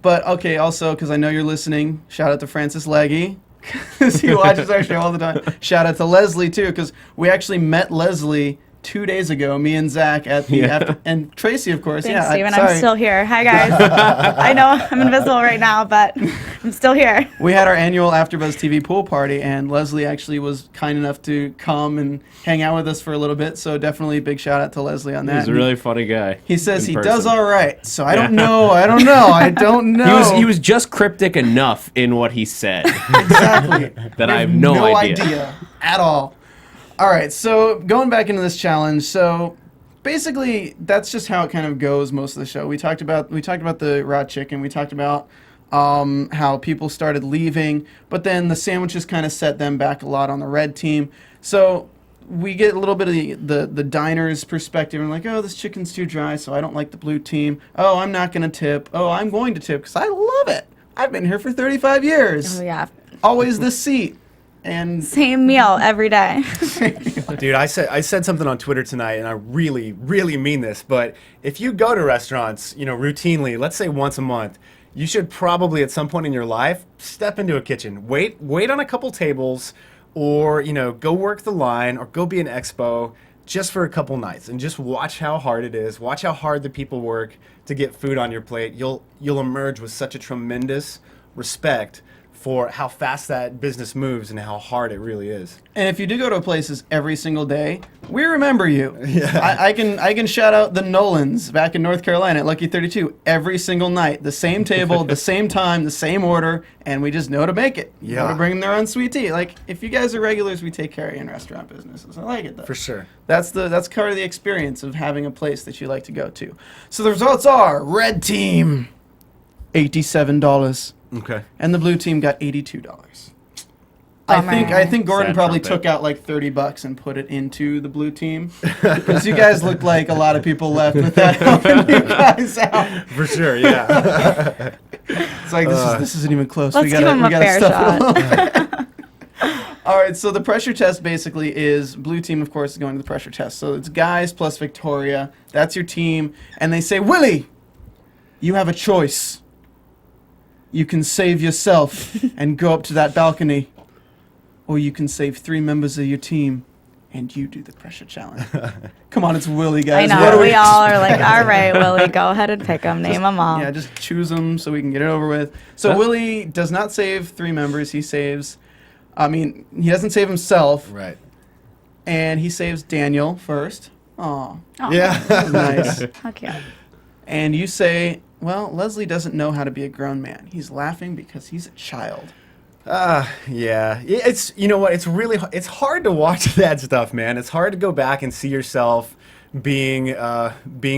But, okay, also, because I know you're listening, shout out to Francis Leggy. Because he watches our show all the time. Shout out to Leslie, too, because we actually met Leslie 2 days ago, me and Zach at the and Traci, of course. Thanks, yeah, Steven. I'm still here. Hi, guys. I know I'm invisible right now, but I'm still here. We had our annual AfterBuzz TV pool party, and Leslie actually was kind enough to come and hang out with us for a little bit. So definitely a big shout out to Leslie on that. He's a really funny guy. He says he person. does all right. So I don't know. I don't know. He was just cryptic enough in what he said exactly that We I have no idea at all. All right, so going back into this challenge, so basically that's just how it kind of goes most of the show. We talked about the raw chicken. We talked about how people started leaving, but then the sandwiches kind of set them back a lot on the red team. So we get a little bit of the diner's perspective and like, oh, this chicken's too dry, so I don't like the blue team. Oh, I'm not going to tip. Oh, I'm going to tip because I love it. I've been here for 35 years. Oh, yeah. Always this seat. And Same meal every day. Dude, I said something on Twitter tonight, and I really, really mean this, but if you go to restaurants, routinely, let's say once a month, you should probably at some point in your life step into a kitchen. Wait on a couple tables, or, go work the line, or go be an expo just for a couple nights and just watch how hard it is. Watch how hard the people work to get food on your plate. You'll emerge with such a tremendous respect for how fast that business moves and how hard it really is. And if you do go to places every single day, we remember you. Yeah. I can shout out the Nolans back in North Carolina at Lucky 32 every single night. The same table, the same time, the same order, and we just know to make it. Yeah. Know to bring them their own sweet tea. Like, if you guys are regulars, we take care of you in restaurant businesses. I like it, though. For sure. That's part of the experience of having a place that you like to go to. So the results are, red team, $87. Okay. And the blue team got $82. I think Gordon Sad probably trumpet. took out like $30 and put it into the blue team because you guys looked like a lot of people left with that helping you guys out. For sure, yeah. It's like this isn't even close. Let's give him a fair shot. All right, so the pressure test basically is blue team, of course, is going to the pressure test. So it's guys plus Victoria. That's your team, and they say, Willie, you have a choice. You can save yourself and go up to that balcony, or you can save 3 members of your team and you do the pressure challenge. Come on, it's Willie, guys. I know, we all are like, all right, Willie, go ahead and pick them, name them all. Yeah, just choose them so we can get it over with. So Willie does not save 3 members. He saves, he doesn't save himself. Right. And he saves Daniel first. Aw. Yeah. That was nice. Okay. And you say, well, Leslie doesn't know how to be a grown man. He's laughing because he's a child. Yeah. It's, it's hard to watch that stuff, man. It's hard to go back and see yourself being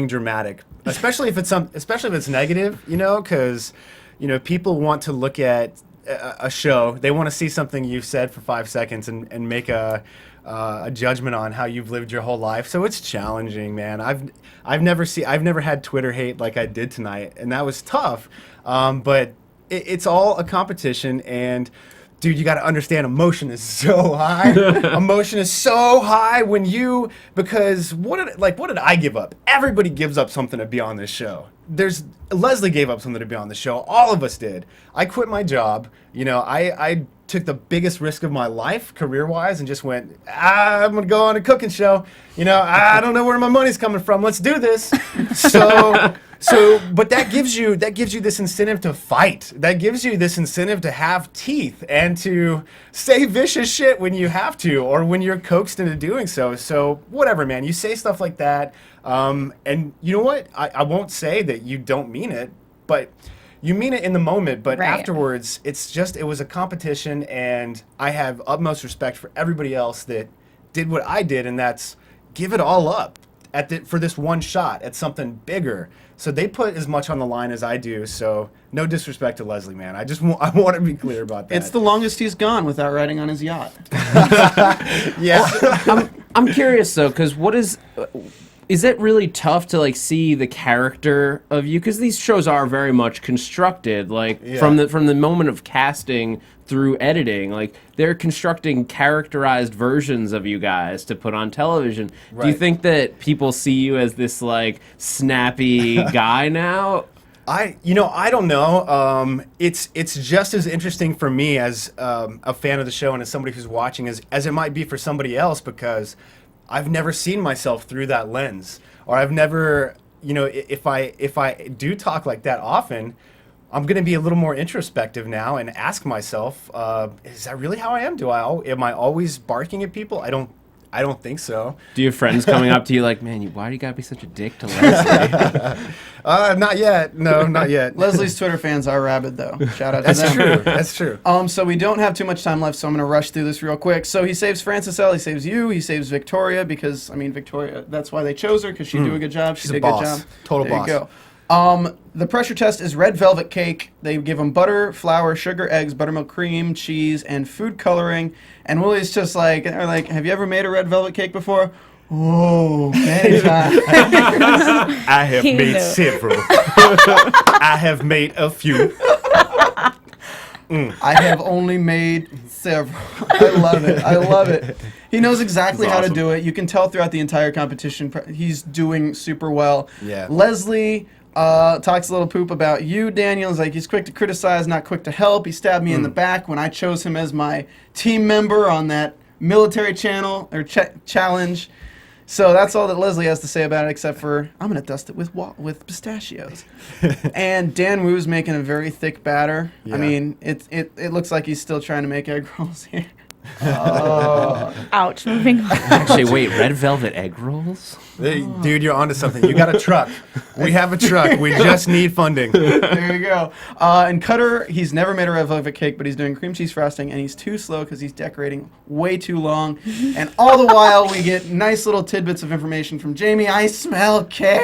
dramatic, especially if it's negative, because, people want to look at a show. They want to see something you've said for 5 seconds and make a a judgment on how you've lived your whole life. So it's challenging, man. I've never had Twitter hate like I did tonight, and that was tough. But it's all a competition, and dude, you got to understand, emotion is so high. Emotion is so high because what did I give up? Everybody gives up something to be on this show. Leslie gave up something to be on the show. All of us did. I quit my job. I took the biggest risk of my life career-wise and just went, I'm going to go on a cooking show. I don't know where my money's coming from. Let's do this. But that gives you this incentive to fight. That gives you this incentive to have teeth and to say vicious shit when you have to, or when you're coaxed into doing so. So whatever, man. You say stuff like that, and you know what? I won't say that you don't mean it, but you mean it in the moment. But afterwards, it was a competition, and I have utmost respect for everybody else that did what I did, and that's give it all up for this one shot at something bigger. So they put as much on the line as I do. So no disrespect to Leslie, man. I want to be clear about that. It's the longest he's gone without riding on his yacht. Yeah. I'm curious though, because is it really tough to see the character of you? Because these shows are very much constructed, from the moment of casting through editing, they're constructing characterized versions of you guys to put on television. Right. Do you think that people see you as this snappy guy now? I don't know. It's just as interesting for me as a fan of the show and as somebody who's watching as it might be for somebody else, because I've never seen myself through that lens, or I've never, if I do talk like that often, I'm going to be a little more introspective now and ask myself, is that really how I am? Am I always barking at people? I don't think so. Do you have friends coming up to you man, why do you got to be such a dick to Leslie? Not yet. No, not yet. Leslie's Twitter fans are rabid, though. Shout out to them. That's true. So we don't have too much time left, so I'm going to rush through this real quick. So he saves Frances L. He saves you. He saves Victoria because, Victoria, that's why they chose her, because she do a good job. She did a good job. Total boss. There you go. The pressure test is red velvet cake. They give him butter, flour, sugar, eggs, buttermilk cream, cheese, and food coloring. And Willie's just have you ever made a red velvet cake before? Oh, many times. I have made several. I have made a few. I have only made several. I love it. He knows exactly how to do it. You can tell throughout the entire competition. He's doing super well. Yeah. Leslie talks a little poop about you, Daniel. He's quick to criticize, not quick to help. He stabbed me in the back when I chose him as my team member on that military channel or challenge. So that's all that Leslie has to say about it, except for I'm going to dust it with pistachios. And Dan Wu's making a very thick batter. Yeah. It looks like he's still trying to make egg rolls here. Ouch. Moving on. Actually, wait, red velvet egg rolls? Hey, dude, you're onto something. You got a truck. We have a truck. We just need funding. There you go. And Cutter, he's never made a red velvet cake, but he's doing cream cheese frosting, and he's too slow because he's decorating way too long. And all the while, we get nice little tidbits of information from Jamie. I smell cake.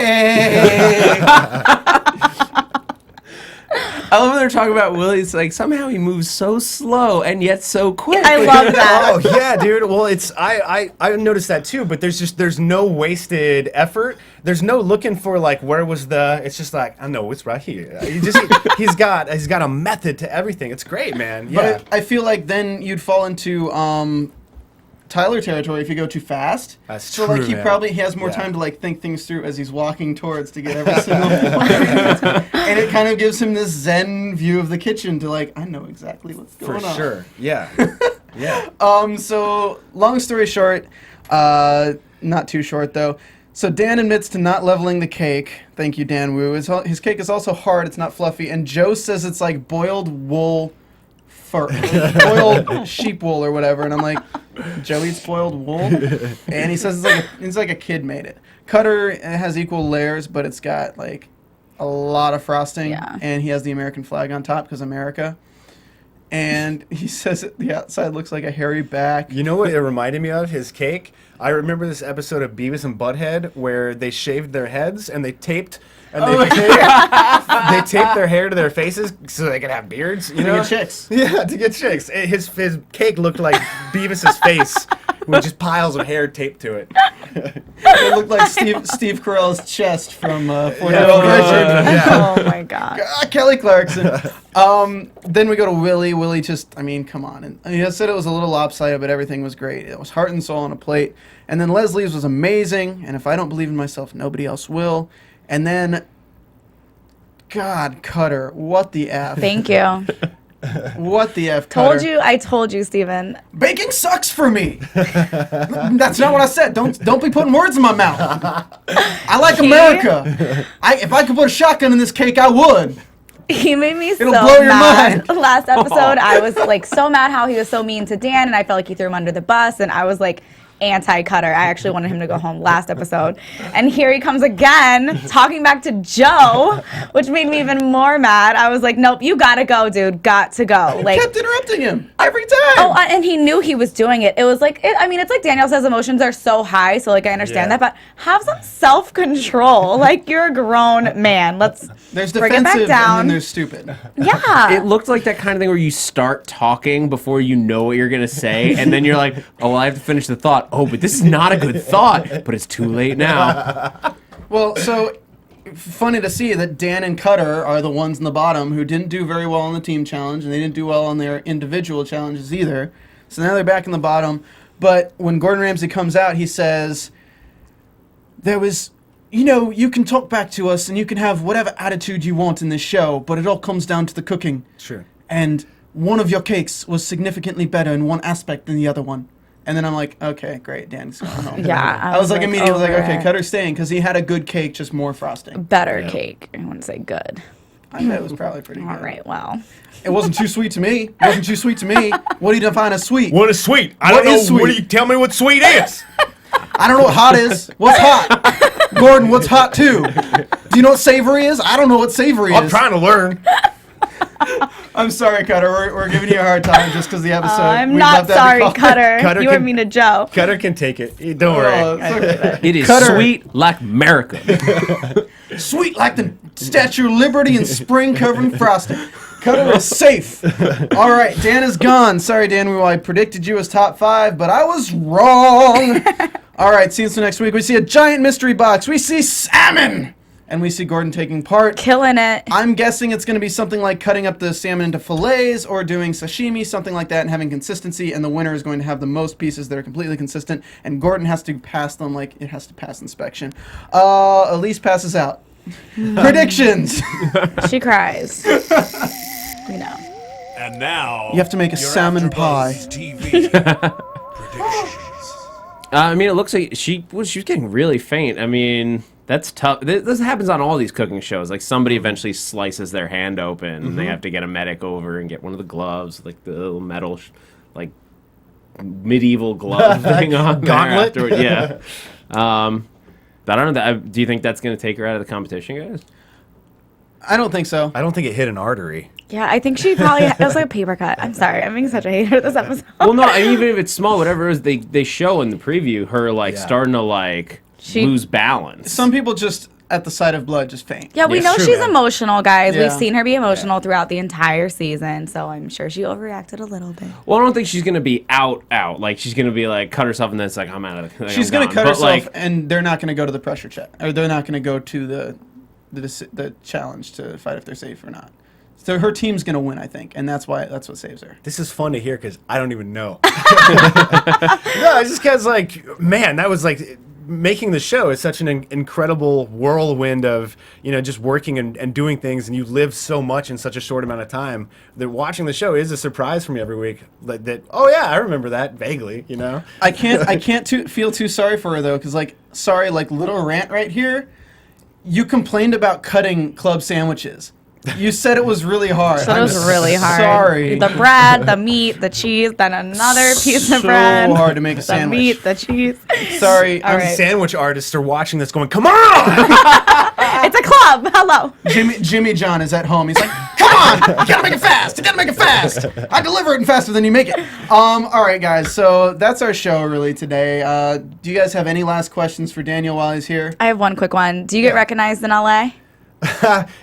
I love when they're talking about Willie's somehow he moves so slow and yet so quick. I love that. Oh yeah, dude. Well, I noticed that too, but there's no wasted effort. There's no looking for where was the. It's just I know it's right here. He's got a method to everything. It's great, man. Yeah. But I feel like then you'd fall into Tyler territory if you go too fast. That's true. So he man. probably has more time to think things through as he's walking towards to get every single one. And it kind of gives him this zen view of the kitchen to I know exactly what's going on. For sure. Yeah. Yeah. So long story short, not too short though. So Dan admits to not leveling the cake. Thank you, Dan Wu. His cake is also hard. It's not fluffy. And Joe says it's like boiled wool. Boiled sheep wool or whatever, and I'm like, Joe eats boiled wool, and he says it's like a kid made it. Cutter has equal layers, but it's got a lot of frosting, and he has the American flag on top because America. And he says the outside looks like a hairy back. You know what it reminded me of? His cake. I remember this episode of Beavis and Butthead where they shaved their heads and they taped. They taped their hair to their faces so they could have beards. You know? To get chicks. Yeah, to get chicks. His cake looked like Beavis's face with just piles of hair taped to it. It looked like Steve Carell's chest from Fort Oh my god. Kelly Clarkson. Then we go to Willie. Willie just, I mean, come on. And he said it was a little lopsided, but everything was great. It was heart and soul on a plate. And then Leslie's was amazing. And if I don't believe in myself, nobody else will. And then, God, Cutter, what the F? Thank you. What the F, Cutter? I told you, Steven. Baking sucks for me. That's not what I said. Don't be putting words in my mouth. I like America. If I could put a shotgun in this cake, I would. He made me It'll so blow your mad. mind. Last episode, I was like so mad how he was so mean to Dan, and I felt like he threw him under the bus, and I was like anti-Cutter. I actually wanted him to go home last episode. And here he comes again, talking back to Joe, which made me even more mad. I was like, nope, you gotta go, dude. Got to go. Like, Kept interrupting him every time. oh, and he knew he was doing it. It was like, I mean, it's like Danielle says, emotions are so high, so like I understand that, but have some self-control. Like, you're a grown man. There's bring it defensive back down. and then there's stupid. Yeah. It looked like that kind of thing where you start talking before you know what you're going to say, and then you're like, oh, well, I have to finish the thought. Oh, but this is not a good thought, but it's too late now. Well, so funny to see that Dan and Cutter are the ones in the bottom who didn't do very well on the team challenge, and they didn't do well on their individual challenges either. So now they're back in the bottom. But when Gordon Ramsay comes out, he says, there was, you know, you can talk back to us and you can have whatever attitude you want in this show, but it all comes down to the cooking. Sure. And one of your cakes was significantly better in one aspect than the other one. And then I'm like, okay, great, Dan's going home. Yeah, I was like immediately like, over okay, it. Cutter's staying because he had a good cake, just more frosting. Better cake. I wouldn't say good. I bet it was probably pretty good. All right, well. It wasn't too sweet to me. It wasn't too sweet to me. What do you define as sweet? What is sweet? I What don't know. is sweet? What do you tell me what sweet is? I don't know what hot is. What's hot? Gordon, what's hot too? Do you know what savory is? I don't know what savory is. I'm trying to learn. I'm sorry, Cutter. We're giving you a hard time just because the episode. I'm we've not left out sorry, the call. Cutter. Cutter You were can- mean to Joe. Cutter can take it. Don't worry. Oh, it's okay. It is Cutter. sweet like America. Sweet like the Statue of Liberty and spring covering frosting. Cutter is safe. All right, Dan is gone. Sorry, Dan. I predicted you as top 5, but I was wrong. All right, see you next week. We see a giant mystery box. We see salmon. And we see Gordon taking part. Killing it. I'm guessing it's going to be something like cutting up the salmon into fillets or doing sashimi, something like that, and having consistency. And the winner is going to have the most pieces that are completely consistent. And Gordon has to pass them like it has to pass inspection. Elise passes out. Predictions. She cries. We know. And now You have to make a your salmon AfterBuzz pie. TV predictions. I mean, it looks like she was getting really faint. I mean, that's tough. This happens on all these cooking shows. Like, somebody eventually slices their hand open, and they have to get a medic over and get one of the gloves, like the little metal, like medieval glove thing on there Gauntlet? afterward. Yeah. But I don't know. Do you think that's going to take her out of the competition, guys? I don't think so. I don't think it hit an artery. Yeah, I think she probably it was like a paper cut. I'm sorry, I'm being such a hater this episode. Well, no. I mean, even if it's small, whatever it is, they show in the preview her like Yeah. starting to like lose balance. Some people just, at the sight of blood, just faint. Yeah, we Yeah, know sure, she's man. emotional, guys. Yeah. We've seen her be emotional throughout the entire season, so I'm sure she overreacted a little bit. Well, I don't think she's gonna be out. Like she's gonna be like cut herself, and then it's like I'm out of the. Like, She's I'm going to gone. cut But, herself, like, and they're not going to go to the pressure check. Or they're not going to go to the challenge to fight if they're safe or not. So her team's going to win, I think, and that's what saves her. This is fun to hear because I don't even know. No, it's just because, like, man, that was like making the show is such an incredible whirlwind of, you know, just working and doing things, and you live so much in such a short amount of time that watching the show is a surprise for me every week. That oh yeah, I remember that vaguely, you know. I can't feel too sorry for her though, because like little rant right here. You complained about cutting club sandwiches. You said it was really hard. So it was I'm really hard. Sorry. The bread, the meat, the cheese, then another piece of So bread. hard to make a The sandwich. meat, the cheese. Sorry. All right. Sandwich artists are watching this, going, "Come on!" It's a club. Hello. Jimmy John is at home. He's like, "Come on, you gotta make it fast. You gotta make it fast. I deliver it faster than you make it." All right, guys. So that's our show really today. Do you guys have any last questions for Daniel while he's here? I have one quick one. Do you get recognized in LA?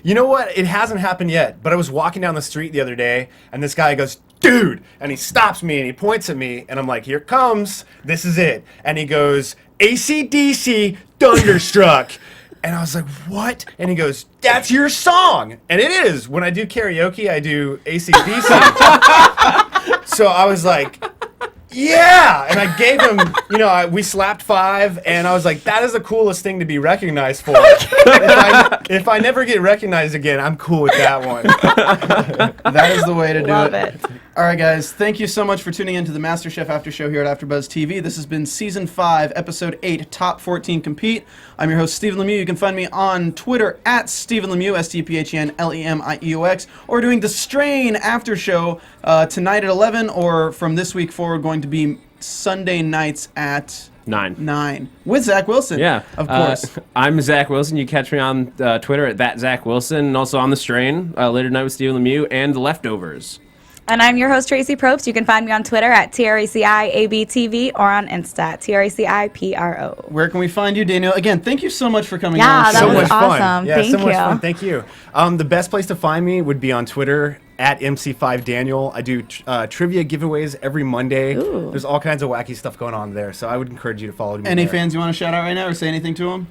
You know what? It hasn't happened yet, but I was walking down the street the other day, and this guy goes, dude, and he stops me and he points at me, and I'm like, here it comes, this is it. And he goes, AC/DC Thunderstruck. And I was like, what? And he goes, that's your song. And it is. When I do karaoke, I do AC/DC. So I was like, yeah. And I gave him, we slapped 5, and I was like, that is the coolest thing to be recognized for. If I never get recognized again, I'm cool with that one. That is the way to do Love it. it. All right, guys. Thank you so much for tuning in to the MasterChef After Show here at AfterBuzz TV. This has been Season 5, Episode 8, Top 14 Compete. I'm your host, Stephen Lemieux. You can find me on Twitter at Stephen Lemieux, StephenLemieux, or doing the Strain After Show tonight at 11, or from this week forward going to be Sunday nights at 9 with Zach Wilson. Yeah, of course. I'm Zach Wilson. You catch me on Twitter at that Zach Wilson, and also on the Strain later tonight with Stephen Lemieux and The Leftovers. And I'm your host, Traci Propst. You can find me on Twitter at TRACIABTV or on Insta at TRACIPRO. Where can we find you, Daniel? Again, thank you so much for coming Yeah, on. that So was much fun. awesome. Yeah, Thank so much you. fun. Thank you. The best place to find me would be on Twitter at MC5Daniel. I do trivia giveaways every Monday. Ooh. There's all kinds of wacky stuff going on there, so I would encourage you to follow me. Any there. fans you want to shout out right now or say anything to them?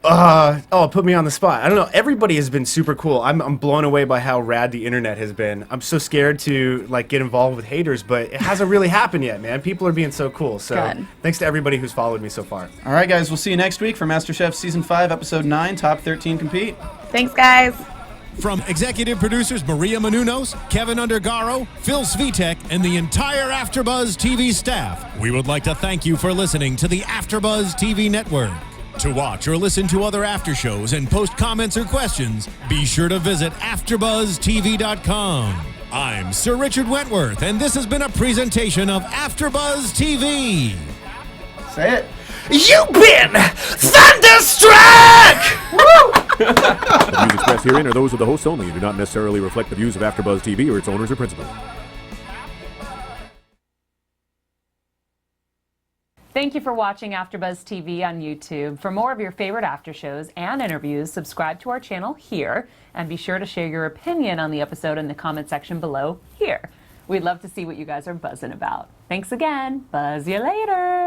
Put me on the spot. I don't know. Everybody has been super cool. I'm blown away by how rad the internet has been. I'm so scared to get involved with haters, but it hasn't really happened yet, man. People are being so cool. So Good. thanks to everybody who's followed me so far. All right, guys. We'll see you next week for MasterChef Season 5, Episode 9, Top 13 Compete. Thanks, guys. From executive producers Maria Menounos, Kevin Undergaro, Phil Svitek, and the entire AfterBuzz TV staff, we would like to thank you for listening to the AfterBuzz TV network. To watch or listen to other after shows and post comments or questions, be sure to visit AfterBuzzTV.com. I'm Sir Richard Wentworth, and this has been a presentation of AfterBuzz TV. Say it. You've been thunderstruck! The views expressed herein are those of the hosts only and do not necessarily reflect the views of AfterBuzz TV or its owners or principals. Thank you for watching AfterBuzz TV on YouTube. For more of your favorite after shows and interviews, subscribe to our channel here, and be sure to share your opinion on the episode in the comment section below here. We'd love to see what you guys are buzzing about. Thanks again. Buzz you later.